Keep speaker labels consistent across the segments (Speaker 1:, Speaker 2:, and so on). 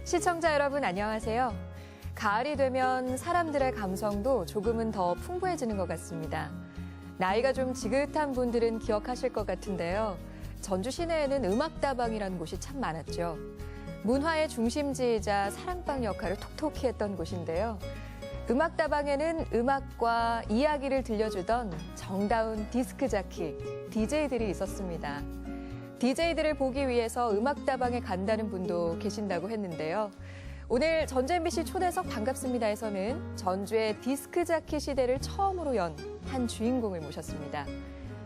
Speaker 1: 시청자 여러분 안녕하세요. 가을이 되면 사람들의 감성도 조금은 더 풍부해지는 것 같습니다. 나이가 좀 지긋한 분들은 기억하실 것 같은데요. 전주 시내에는 음악다방이라는 곳이 참 많았죠. 문화의 중심지이자 사랑방 역할을 톡톡히 했던 곳인데요. 음악다방에는 음악과 이야기를 들려주던 정다운 디스크 자키, DJ들이 있었습니다. DJ들을 보기 위해서 음악다방에 간다는 분도 계신다고 했는데요. 오늘 전주 MBC 초대석 반갑습니다에서는 전주의 디스크 자키 시대를 처음으로 연 한 주인공을 모셨습니다.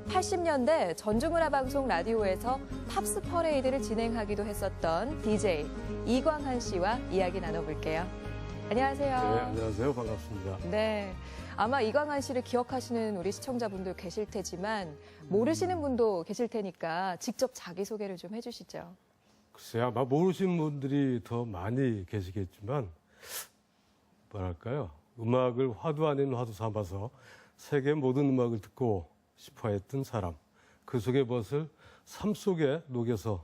Speaker 1: 80년대 전주문화방송 라디오에서 팝스 퍼레이드를 진행하기도 했었던 DJ 이광한 씨와 이야기 나눠볼게요. 안녕하세요.
Speaker 2: 네, 안녕하세요. 반갑습니다.
Speaker 1: 네, 아마 이광한 씨를 기억하시는 우리 시청자분도 계실 테지만 모르시는 분도 계실 테니까 직접 자기소개를 좀 해주시죠.
Speaker 2: 글쎄요, 아마 모르시는 분들이 더 많이 계시겠지만 뭐랄까요. 음악을 화두 아닌 화두 삼아서 세계 모든 음악을 듣고 싶어했던 사람. 그 속의 멋을 삶 속에 녹여서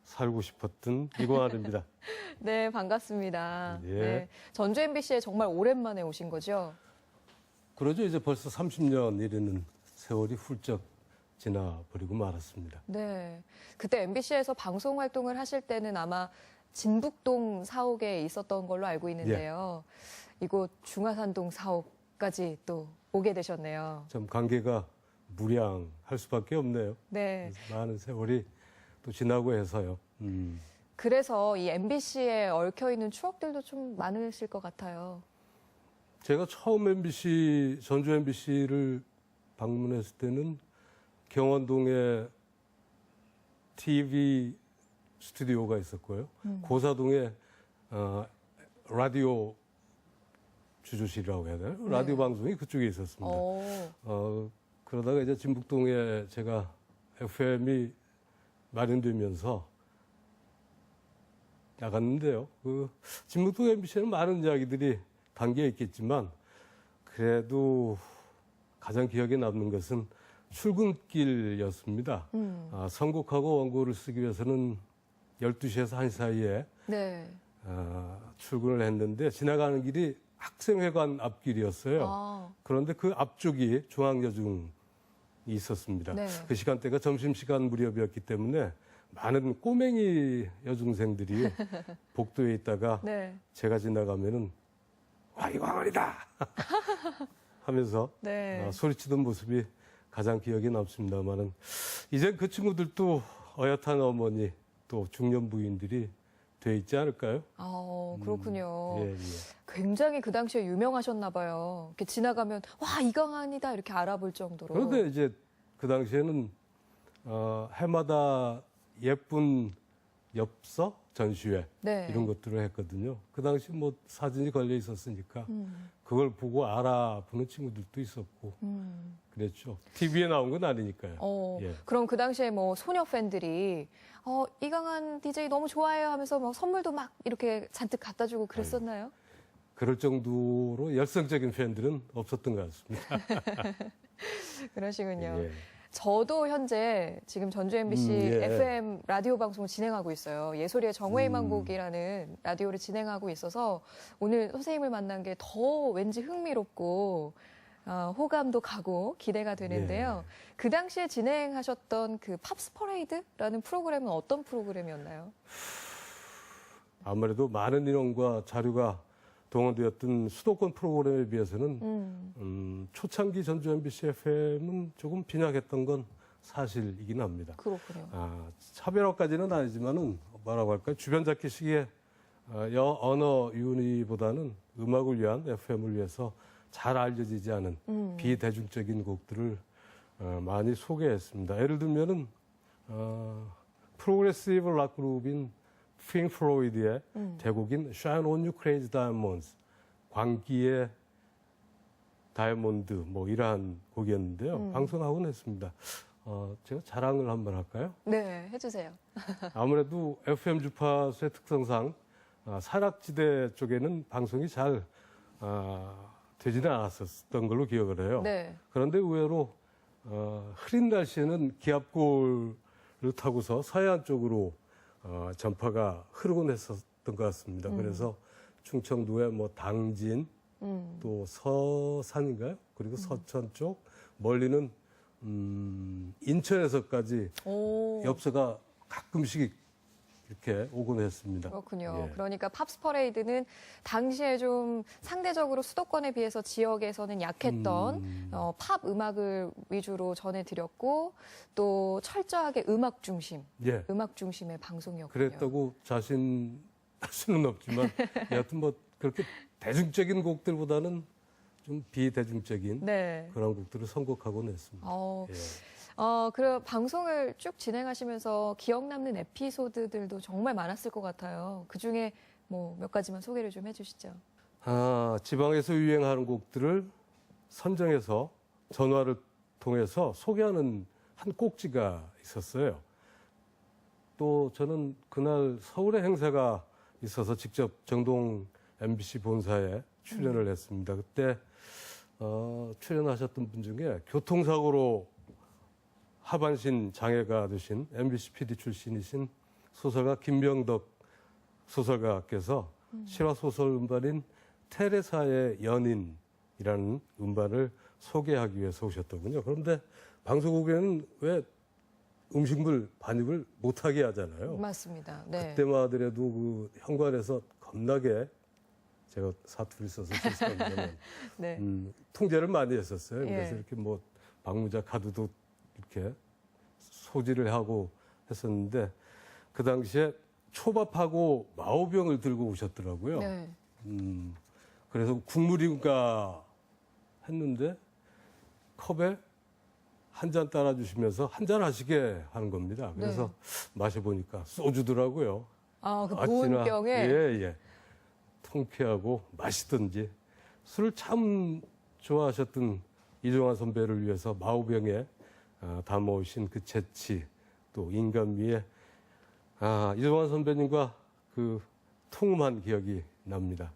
Speaker 2: 살고 싶었던 이광한입니다.
Speaker 1: 네, 반갑습니다.
Speaker 2: 예.
Speaker 1: 네, 전주 MBC에 정말 오랜만에 오신 거죠?
Speaker 2: 그러죠. 이제 벌써 30년 이르는 세월이 훌쩍 지나버리고 말았습니다.
Speaker 1: 네, 그때 MBC에서 방송 활동을 하실 때는 아마 진북동 사옥에 있었던 걸로 알고 있는데요. 이곳 중화산동 사옥까지 또 오게 되셨네요.
Speaker 2: 참 관계가 무량할 수밖에 없네요.
Speaker 1: 네.
Speaker 2: 많은 세월이 또 지나고 해서요.
Speaker 1: 그래서 이 MBC에 얽혀있는 추억들도 좀 많으실 것 같아요.
Speaker 2: 제가 처음 MBC, 전주 MBC를 방문했을 때는 경원동에 TV 스튜디오가 있었고요. 고사동에 라디오 주조실이라고 해야 되나요? 라디오 방송이 그쪽에 있었습니다. 그러다가 이제 진북동에 제가 FM이 마련되면서 나갔는데요. 그 진북동 MBC에는 많은 이야기들이 담겨 있겠지만 그래도 가장 기억에 남는 것은 출근길이었습니다. 선곡하고 원고를 쓰기 위해서는 12시에서 1시 사이에
Speaker 1: 네.
Speaker 2: 출근을 했는데 지나가는 길이 학생회관 앞길이었어요. 그런데 그 앞쪽이 중앙여중이 있었습니다.
Speaker 1: 네.
Speaker 2: 그 시간대가 점심시간 무렵이었기 때문에 많은 꼬맹이 여중생들이 복도에 있다가
Speaker 1: 네.
Speaker 2: 제가 지나가면은 와, 이광한이다! 하면서
Speaker 1: 네.
Speaker 2: 소리치던 모습이 가장 기억에 남습니다만은 이제 그 친구들도 어엿한 어머니 또 중년 부인들이 돼 있지 않을까요?
Speaker 1: 그렇군요.
Speaker 2: 예, 예.
Speaker 1: 굉장히 그 당시에 유명하셨나 봐요. 이렇게 지나가면 와, 이광한이다 이렇게 알아볼 정도로.
Speaker 2: 그런데 이제 그 당시에는 해마다 예쁜 엽서 전시회
Speaker 1: 네.
Speaker 2: 이런 것들을 했거든요. 그 당시 뭐 사진이 걸려 있었으니까 그걸 보고 알아보는 친구들도 있었고 그랬죠. TV에 나온 건 아니니까요. 예.
Speaker 1: 그럼 그 당시에 뭐 소녀 팬들이 이광한 DJ 너무 좋아해요 하면서 뭐 선물도 막 이렇게 잔뜩 갖다 주고 그랬었나요?
Speaker 2: 그럴 정도로 열성적인 팬들은 없었던 것 같습니다.
Speaker 1: 그러시군요.
Speaker 2: 예.
Speaker 1: 저도 현재 지금 전주 MBC
Speaker 2: 예.
Speaker 1: FM 라디오 방송을 진행하고 있어요. 예솔이의 정회의 만곡이라는 라디오를 진행하고 있어서 오늘 선생님을 만난 게 더 왠지 흥미롭고 호감도 가고 기대가 되는데요. 그 당시에 진행하셨던 그 팝스 퍼레이드라는 프로그램은 어떤 프로그램이었나요?
Speaker 2: 아무래도 많은 인원과 자료가 동원되었던 수도권 프로그램에 비해서는 초창기 전주 MBC FM은 조금 빈약했던 건 사실이긴 합니다.
Speaker 1: 그렇군요.
Speaker 2: 차별화까지는 아니지만은 뭐라고 할까요? 주변 잡기식의 언어 유희보다는 음악을 위한 FM을 위해서 잘 알려지지 않은 비대중적인 곡들을 많이 소개했습니다. 예를 들면은 프로그레시브 락 그룹인 핑크 플로이드의 대곡인 Shine on You Crazy Diamonds, 광기의 다이아몬드 뭐 이러한 곡이었는데요. 방송하곤 했습니다. 제가 자랑을 한번 할까요?
Speaker 1: 네, 해주세요.
Speaker 2: 아무래도 FM 주파수의 특성상 산악지대 쪽에는 방송이 잘 되지는 않았었던 걸로 기억을 해요.
Speaker 1: 네.
Speaker 2: 그런데 의외로 흐린 날씨에는 기압골을 타고서 서해안 쪽으로 전파가 흐르곤 했었던 것 같습니다. 그래서 충청도의 뭐 당진, 또 서산인가요? 그리고 서천 쪽, 멀리는 인천에서까지
Speaker 1: 오.
Speaker 2: 엽서가 가끔씩 이렇게 오곤 했습니다.
Speaker 1: 그렇군요.
Speaker 2: 예.
Speaker 1: 그러니까 팝스 퍼레이드는 당시에 좀 상대적으로 수도권에 비해서 지역에서는 약했던 팝 음악을 위주로 전해드렸고 또 철저하게 음악 중심,
Speaker 2: 예.
Speaker 1: 음악 중심의 방송이었군요.
Speaker 2: 그랬다고 자신할 수는 없지만 여하튼 뭐 그렇게 대중적인 곡들보다는 좀 비대중적인
Speaker 1: 네.
Speaker 2: 그런 곡들을 선곡하곤 했습니다. 예.
Speaker 1: 그 방송을 쭉 진행하시면서 기억 남는 에피소드들도 정말 많았을 것 같아요. 그 중에 뭐 몇 가지만 소개를 좀 해주시죠.
Speaker 2: 지방에서 유행하는 곡들을 선정해서 전화를 통해서 소개하는 한 꼭지가 있었어요. 또 저는 그날 서울에 행사가 있어서 직접 정동 MBC 본사에 출연을 했습니다. 그때 출연하셨던 분 중에 교통사고로 하반신 장애가 되신 MBC PD 출신이신 소설가 김병덕 소설가께서 실화소설 음반인 테레사의 연인이라는 음반을 소개하기 위해서 오셨더군요. 그런데 방송국에는 왜 음식물 반입을 못하게 하잖아요.
Speaker 1: 맞습니다. 네.
Speaker 2: 그때만 하더라도 그 현관에서 겁나게 제가 사투리 써서 죄송합니다만
Speaker 1: 네.
Speaker 2: 통제를 많이 했었어요.
Speaker 1: 예.
Speaker 2: 그래서 이렇게 뭐 방문자 카드도 이렇게 소지를 하고 했었는데 그 당시에 초밥하고 마오병을 들고 오셨더라고요.
Speaker 1: 네.
Speaker 2: 그래서 국물인가 했는데 컵에 한 잔 따라주시면서 한 잔 하시게 하는 겁니다. 그래서 마셔보니까 소주더라고요.
Speaker 1: 그 보온 병에.
Speaker 2: 예. 통쾌하고 맛있던지 술을 참 좋아하셨던 이종환 선배를 위해서 마오병에 담아오신 그 재치 또 인간미에 이종환 선배님과 그 통음한 기억이 납니다.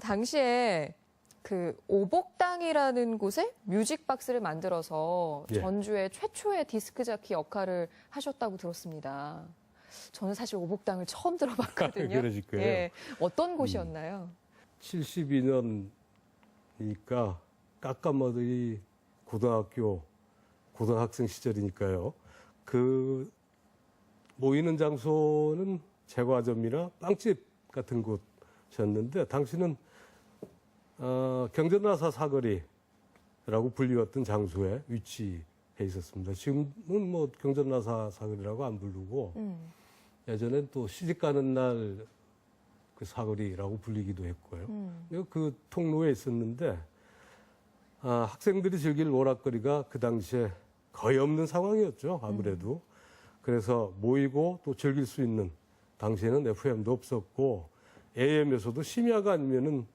Speaker 1: 당시에 그 오복당이라는 곳에 뮤직박스를 만들어서
Speaker 2: 예.
Speaker 1: 전주의 최초의 디스크 자키 역할을 하셨다고 들었습니다. 저는 사실 오복당을 처음 들어봤거든요.
Speaker 2: 그러실 거예요.
Speaker 1: 예. 어떤 곳이었나요?
Speaker 2: 72년이니까 까까머리 고등학생 시절이니까요. 그 모이는 장소는 제과점이나 빵집 같은 곳이었는데 당시는 경전나사 사거리라고 불리웠던 장소에 위치해 있었습니다. 지금은 뭐 경전나사 사거리라고 안 부르고 예전엔 또 시집 가는 날 그 사거리라고 불리기도 했고요. 그 통로에 있었는데 학생들이 즐길 오락거리가 그 당시에 거의 없는 상황이었죠. 아무래도. 그래서 모이고 또 즐길 수 있는 당시에는 FM도 없었고 AM에서도 심야가 아니면은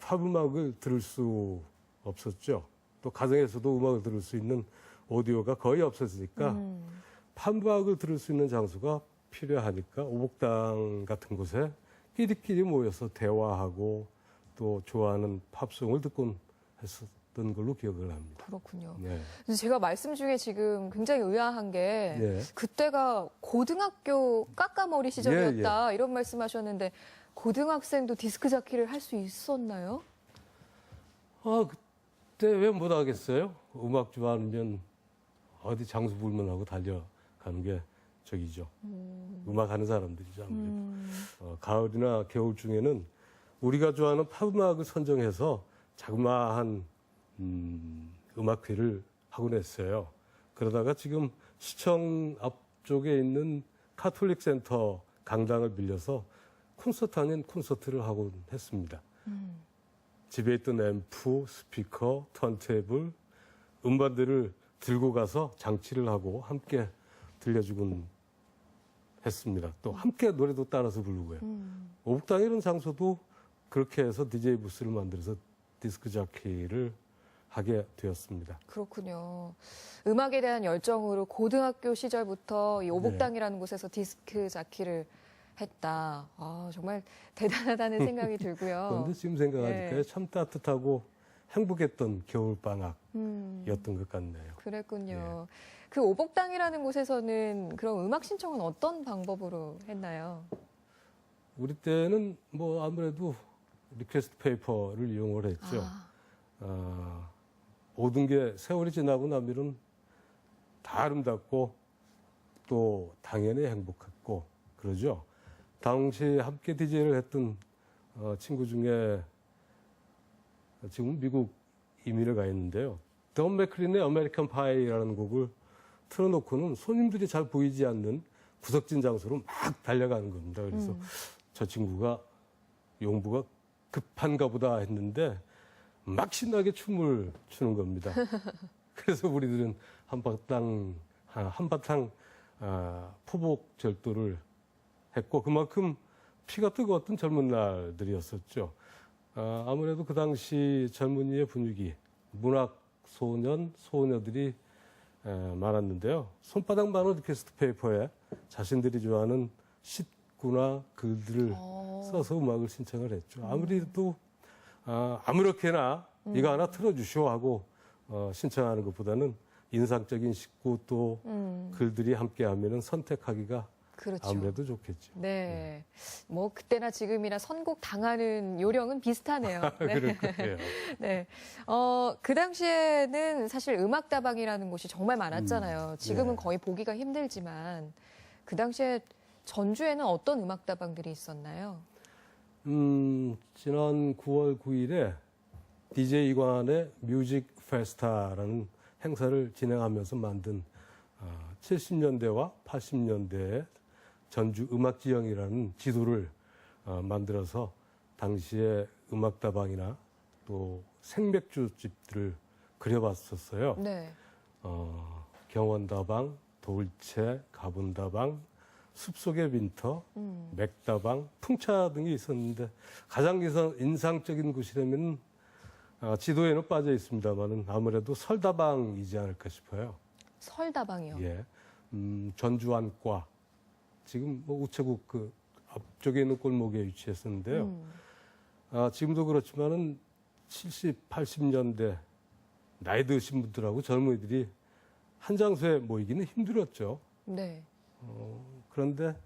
Speaker 2: 팝음악을 들을 수 없었죠. 또 가정에서도 음악을 들을 수 있는 오디오가 거의 없었으니까 팝음악을 들을 수 있는 장소가 필요하니까 오복당 같은 곳에 끼리끼리 모여서 대화하고 또 좋아하는 팝송을 듣곤 했었던 걸로 기억을 합니다.
Speaker 1: 그렇군요.
Speaker 2: 네.
Speaker 1: 그래서 제가 말씀 중에 지금 굉장히 의아한 게
Speaker 2: 네.
Speaker 1: 그때가 고등학교 까까머리 시절이었다 이런 말씀하셨는데 고등학생도 디스크 자키를 할 수 있었나요?
Speaker 2: 그때 왜 못하겠어요? 음악 좋아하면 어디 장수 불문하고 달려가는 게 저기죠. 음악 하는 사람들이죠. 아무래도. 가을이나 겨울 중에는 우리가 좋아하는 팝음악을 선정해서 자그마한 음악회를 하곤 했어요. 그러다가 지금 시청 앞쪽에 있는 카톨릭 센터 강당을 빌려서 콘서트 아닌 콘서트를 하곤 했습니다. 집에 있던 앰프, 스피커, 턴테이블, 음반들을 들고 가서 장치를 하고 함께 들려주곤 했습니다. 또 함께 노래도 따라서 부르고요. 오복당 이런 장소도 그렇게 해서 DJ 부스를 만들어서 디스크 자키를 하게 되었습니다.
Speaker 1: 그렇군요. 음악에 대한 열정으로 고등학교 시절부터 이 오복당이라는 곳에서 디스크 자키를 했다. 정말 대단하다는 생각이 들고요.
Speaker 2: 그런데 지금 생각하니까 참 따뜻하고 행복했던 겨울방학이었던 것 같네요.
Speaker 1: 그랬군요. 그 오복당이라는 곳에서는 그럼 음악 신청은 어떤 방법으로 했나요?
Speaker 2: 우리 때는 뭐 아무래도 리퀘스트 페이퍼를 이용을 했죠. 모든 게 세월이 지나고 나면은 다 아름답고 또 당연히 행복했고 그러죠. 당시 함께 DJ를 했던 친구 중에 지금 미국 이민을 가 있는데요. 던 맥클린의 아메리칸 파이라는 곡을 틀어놓고는 손님들이 잘 보이지 않는 구석진 장소로 막 달려가는 겁니다. 그래서 저 친구가 용부가 급한가 보다 했는데 막 신나게 춤을 추는 겁니다. 그래서 우리들은 한바탕 포복 절도를 했고 그만큼 피가 뜨거웠던 젊은 날들이었었죠. 아무래도 그 당시 젊은이의 분위기, 문학 소년, 소녀들이 많았는데요. 손바닥 많은 리퀘스트 페이퍼에 자신들이 좋아하는 시구나 글들을 써서 음악을 신청을 했죠. 아무래도 아무렇게나 이거 하나 틀어주시오 하고 신청하는 것보다는 인상적인 시구 또 글들이 함께하면 선택하기가
Speaker 1: 그렇죠.
Speaker 2: 아무래도 좋겠죠.
Speaker 1: 네. 뭐 그때나 지금이나 선곡 당하는 요령은 비슷하네요. 네.
Speaker 2: 그럴 거예요.
Speaker 1: 네. 그 당시에는 사실 음악다방이라는 곳이 정말 많았잖아요. 지금은
Speaker 2: 네.
Speaker 1: 거의 보기가 힘들지만 그 당시에 전주에는 어떤 음악다방들이 있었나요?
Speaker 2: 지난 9월 9일에 DJ 이관의 뮤직 페스타라는 행사를 진행하면서 만든 70년대와 80년대의 전주 음악지형이라는 지도를 만들어서 당시에 음악다방이나 또 생맥주집들을 그려봤었어요.
Speaker 1: 네.
Speaker 2: 경원다방, 돌체, 가분다방, 숲속의 윈터, 맥다방, 풍차 등이 있었는데 가장 인상적인 곳이라면 지도에는 빠져 있습니다만은 아무래도 설다방이지 않을까 싶어요.
Speaker 1: 설다방이요.
Speaker 2: 예, 전주안과 지금 뭐 우체국 그 앞쪽에 있는 골목에 위치했었는데요. 지금도 그렇지만은 70, 80년대 나이 드신 분들하고 젊은이들이 한 장소에 모이기는 힘들었죠.
Speaker 1: 네.
Speaker 2: 그런데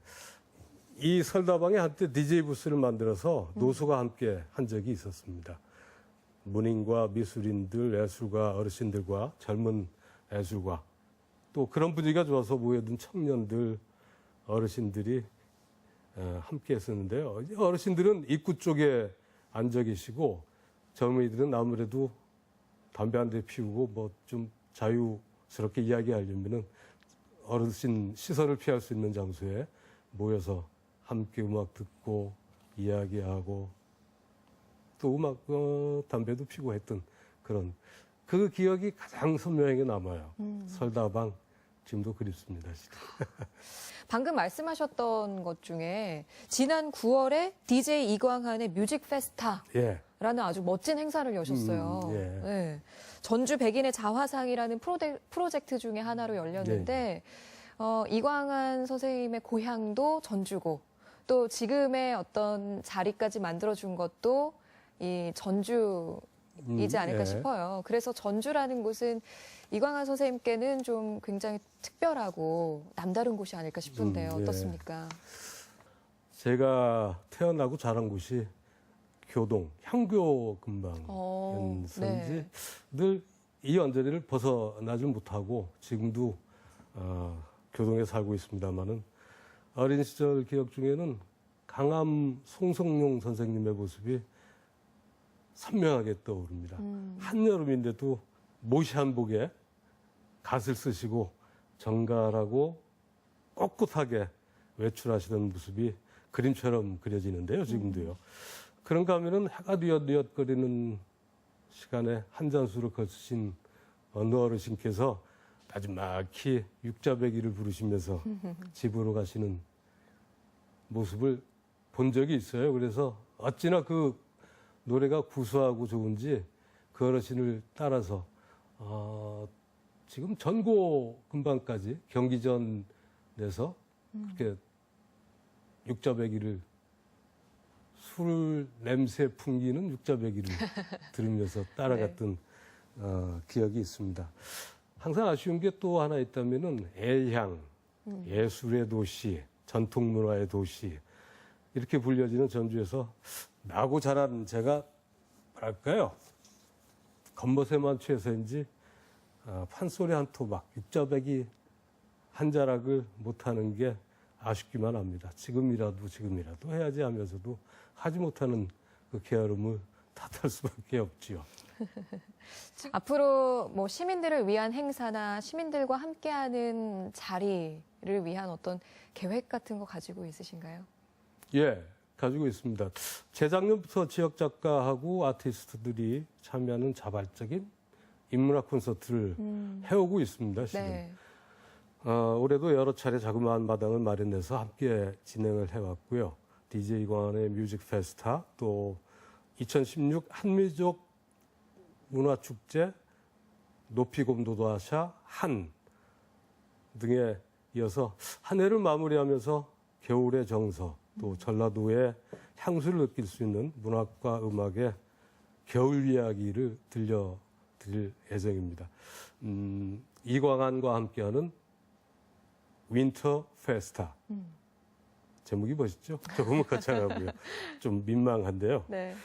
Speaker 2: 이 설다방에 한때 DJ 부스를 만들어서 노소가 함께 한 적이 있었습니다. 문인과 미술인들, 예술가, 어르신들과 젊은 예술가 또 그런 분위기가 좋아서 모여든 청년들, 어르신들이 함께 했었는데요. 어르신들은 입구 쪽에 앉아 계시고 젊은이들은 아무래도 담배 한 대 피우고 뭐 좀 자유스럽게 이야기하려면은 어르신 시선을 피할 수 있는 장소에 모여서 함께 음악 듣고 이야기하고 또 음악 담배도 피고 했던 그런 그 기억이 가장 선명하게 남아요. 설다방 지금도 그립습니다.
Speaker 1: 방금 말씀하셨던 것 중에 지난 9월에 DJ 이광한의 뮤직 페스타라는
Speaker 2: 예.
Speaker 1: 아주 멋진 행사를 여셨어요.
Speaker 2: 예.
Speaker 1: 네. 전주 백인의 자화상이라는 프로젝트 중에 하나로 열렸는데 이광한 선생님의 고향도 전주고 또 지금의 어떤 자리까지 만들어준 것도 이 전주이지 않을까
Speaker 2: 예.
Speaker 1: 싶어요. 그래서 전주라는 곳은 이광한 선생님께는 좀 굉장히 특별하고 남다른 곳이 아닐까 싶은데요.
Speaker 2: 예.
Speaker 1: 어떻습니까?
Speaker 2: 제가 태어나고 자란 곳이 교동, 향교 근방이었는지
Speaker 1: 네.
Speaker 2: 늘 이 언저리를 벗어나질 못하고 지금도 교동에 살고 있습니다만은 어린 시절 기억 중에는 강암 송성용 선생님의 모습이 선명하게 떠오릅니다. 한여름인데도 모시한복에 갓을 쓰시고 정갈하고 꼿꼿하게 외출하시던 모습이 그림처럼 그려지는데요, 지금도요. 그런가 하면은 해가 뉘엿뉘엿거리는 시간에 한 잔술을 거치신 어느 어르신께서 나지막히 육자배기를 부르시면서 집으로 가시는 모습을 본 적이 있어요. 그래서 어찌나 그 노래가 구수하고 좋은지 그 어르신을 따라서 지금 전고 근방까지 경기전에서 그렇게 육자배기를 술 냄새 풍기는 육자배기를 들으면서 따라갔던 기억이 있습니다. 항상 아쉬운 게 또 하나 있다면은 애향, 예술의 도시, 전통문화의 도시 이렇게 불려지는 전주에서 나고 자란 제가 뭐랄까요? 겉멋에만 취해서인지 판소리 한 토막, 육자배기 한 자락을 못하는 게 아쉽기만 합니다. 지금이라도 해야지 하면서도 하지 못하는 그 게으름을 탓할 수밖에 없지요.
Speaker 1: 앞으로 뭐 시민들을 위한 행사나 시민들과 함께하는 자리를 위한 어떤 계획 같은 거 가지고 있으신가요?
Speaker 2: 예, 가지고 있습니다. 재작년부터 지역 작가하고 아티스트들이 참여하는 자발적인 인문학 콘서트를 해오고 있습니다, 지금.
Speaker 1: 네.
Speaker 2: 올해도 여러 차례 자그마한 마당을 마련해서 함께 진행을 해왔고요. DJ 광안의 뮤직 페스타, 또 2016 한민족 문화축제, 높이곰도도하샤 한 등에 이어서 한 해를 마무리하면서 겨울의 정서, 또 전라도의 향수를 느낄 수 있는 문학과 음악의 겨울 이야기를 들려드릴 예정입니다. 이광안과 함께하는 윈터 페스타. 제목이 멋있죠? 조금은 거창하고요. 좀 민망한데요.
Speaker 1: 네.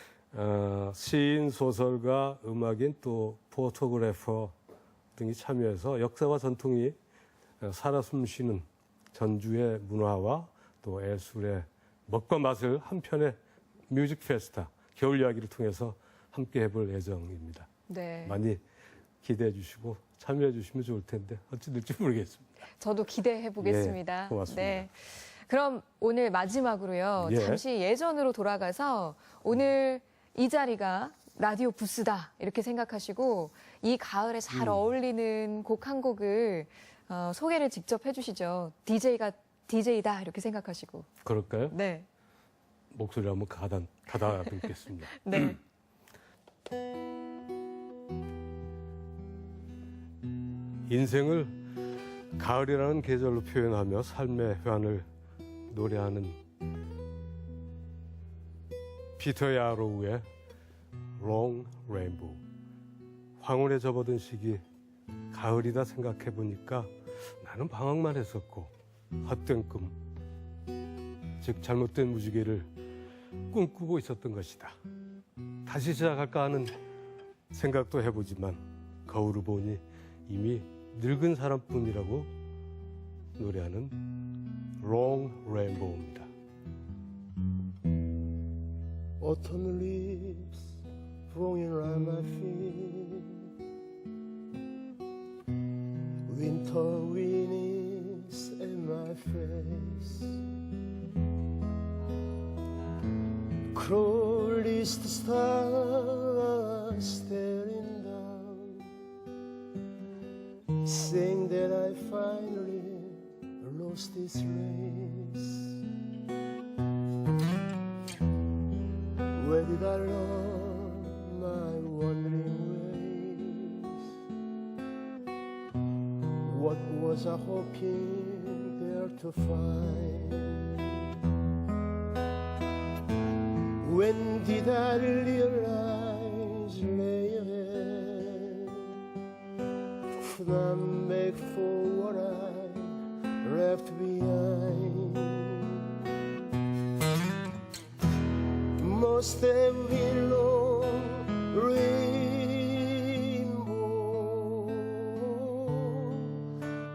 Speaker 2: 시인, 소설가, 음악인, 또 포토그래퍼 등이 참여해서 역사와 전통이 살아 숨쉬는 전주의 문화와 또 예술의 멋과 맛을 한 편의 뮤직 페스타, 겨울 이야기를 통해서 함께 해볼 예정입니다.
Speaker 1: 네.
Speaker 2: 많이 기대해 주시고 참여해 주시면 좋을 텐데 어찌 될지 모르겠습니다.
Speaker 1: 저도 기대해 보겠습니다.
Speaker 2: 예, 고맙습니다.
Speaker 1: 네. 그럼 오늘 마지막으로요.
Speaker 2: 예.
Speaker 1: 잠시 예전으로 돌아가서 오늘 이 자리가 라디오 부스다 이렇게 생각하시고 이 가을에 잘 어울리는 곡 한 곡을 소개를 직접 해주시죠. DJ가 DJ다 이렇게 생각하시고.
Speaker 2: 그럴까요?
Speaker 1: 네.
Speaker 2: 목소리 한번 가다 뵙겠습니다.
Speaker 1: 네.
Speaker 2: 인생을 가을이라는 계절로 표현하며 삶의 회한을 노래하는 피터 야로우의 Long Rainbow. 황혼에 접어든 시기 가을이다 생각해보니까 나는 방황만 했었고 헛된 꿈, 즉 잘못된 무지개를 꿈꾸고 있었던 것이다. 다시 시작할까 하는 생각도 해보지만 거울을 보니 이미 늙은 사람뿐이라고 노래하는 Long Rainbow입니다.
Speaker 3: Autumn leaves blowing around my feet. Winter wind is in my face. Cruel is the stars staring down, saying that I finally lost this race. Where did I learn my wandering ways? What was I hoping there to find? When did I realize lay ahead could not make for what I left behind? Must have been long rainbow.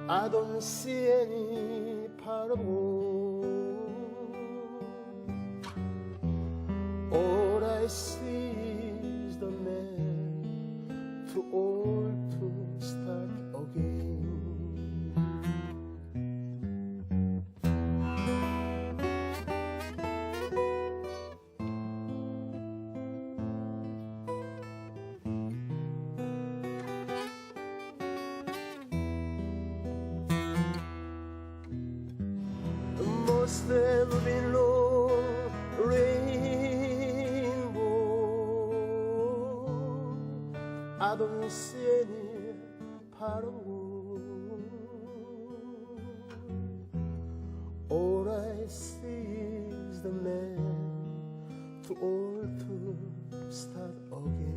Speaker 3: I don't see any part of gold. All I see is the man too old to start again. Must have been long rainbow. I don't see any part of gold. All I see is the man too old to start again.